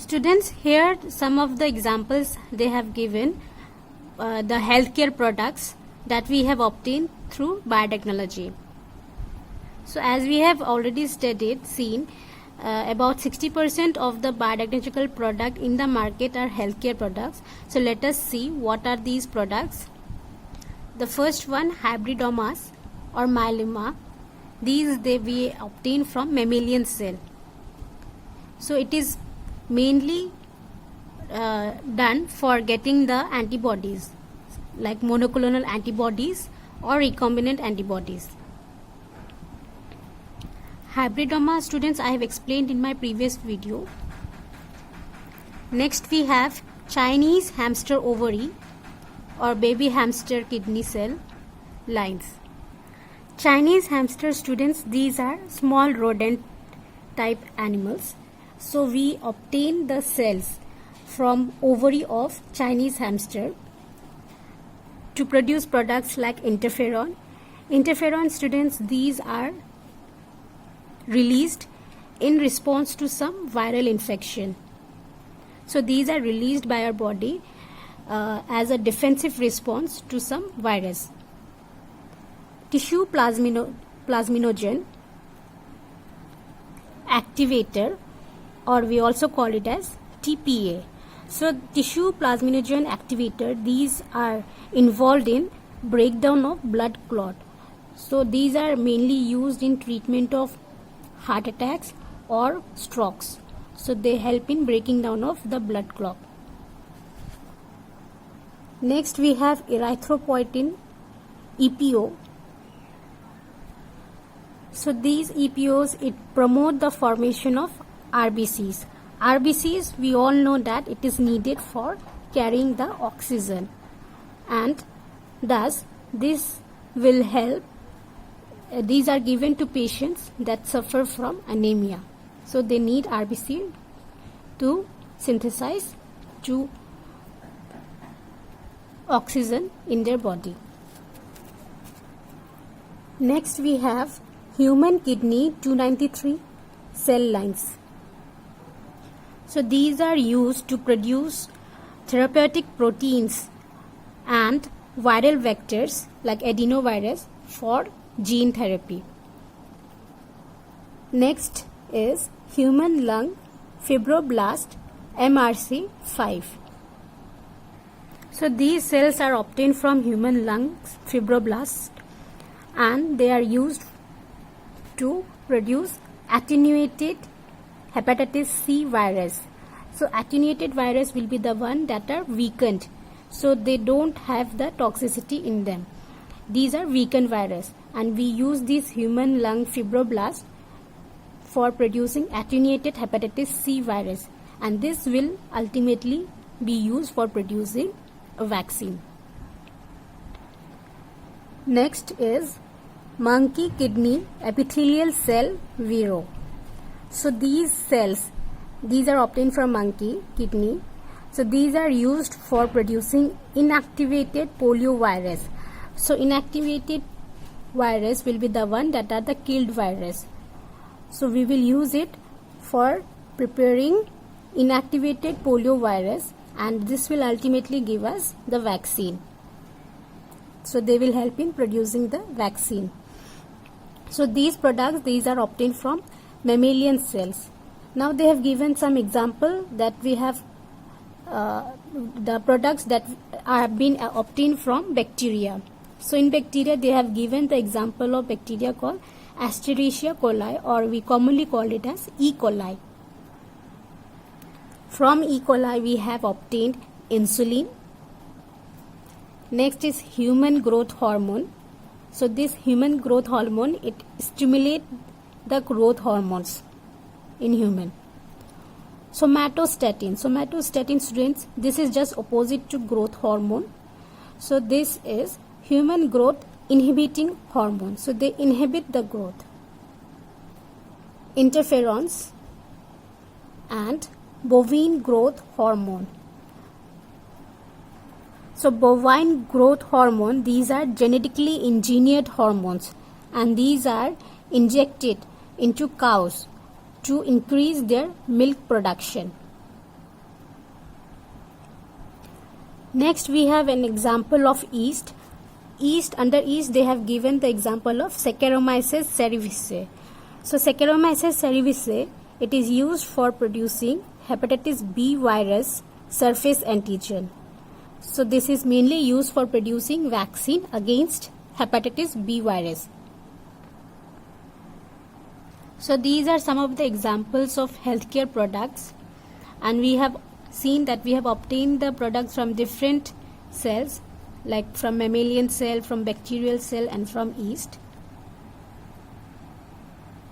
Students, here some of the examples they have given, the healthcare products that we have obtained through biotechnology. So as we have already seen, about 60% of the biotechnological product in the market are healthcare products. So let us see what are these products. The first one, hybridomas or myeloma. These we obtain from mammalian cell. So it is mainly done for getting the antibodies like monoclonal antibodies or recombinant antibodies. Hybridoma, students, I have explained in my previous video. Next we have Chinese hamster ovary or baby hamster kidney cell lines. Chinese hamster, students, these are small rodent type animals. So we obtain the cells from ovary of Chinese hamster to produce products like interferon. Interferon, students, these are released in response to some viral infection. So these are released by our body as a defensive response to some virus. Tissue plasminogen activator, or we also call it as TPA. So tissue plasminogen activator, these are involved in breakdown of blood clot. So these are mainly used in treatment of heart attacks or strokes. So they help in breaking down of the blood clot. Next we have erythropoietin, EPO. So these EPOs, it promote the formation of RBCs. RBCs, we all know that it is needed for carrying the oxygen, and thus this will help. These are given to patients that suffer from anemia. So they need RBC to synthesize to oxygen in their body. Next we have human kidney 293 cell lines. So these are used to produce therapeutic proteins and viral vectors like adenovirus for gene therapy. Next is human lung fibroblast MRC5. So these cells are obtained from human lungs fibroblasts, and they are used to produce attenuated hepatitis C virus. So attenuated virus will be the one that are weakened, so they don't have the toxicity in them. These are weakened virus, and we use these human lung fibroblasts for producing attenuated hepatitis C virus, and this will ultimately be used for producing a vaccine. Next is monkey kidney epithelial cell Vero. So these cells, these are obtained from monkey kidney. So these are used for producing inactivated poliovirus. So inactivated virus will be the one that are the killed virus. So we will use it for preparing inactivated poliovirus, and this will ultimately give us the vaccine. So they will help in producing the vaccine. So these products, these are obtained from mammalian cells. Now they have given some example that we have the products that are been obtained from bacteria. So in bacteria they have given the example of bacteria called Escherichia coli, or we commonly call it as E. coli. From E. coli we have obtained insulin. Next is human growth hormone. So this human growth hormone, it stimulates the growth hormones in human. Somatostatin. Somatostatin, students, this is just opposite to growth hormone. So this is human growth inhibiting hormone. So they inhibit the growth. Interferons and bovine growth hormone. So bovine growth hormone, these are genetically engineered hormones, and these are injected into cows to increase their milk production. Next we have an example of yeast. Under yeast they have given the example of Saccharomyces cerevisiae. So Saccharomyces cerevisiae, it is used for producing hepatitis B virus surface antigen. So this is mainly used for producing vaccine against hepatitis B virus. So these are some of the examples of healthcare products, and we have seen that we have obtained the products from different cells, like from mammalian cell, from bacterial cell, and from yeast.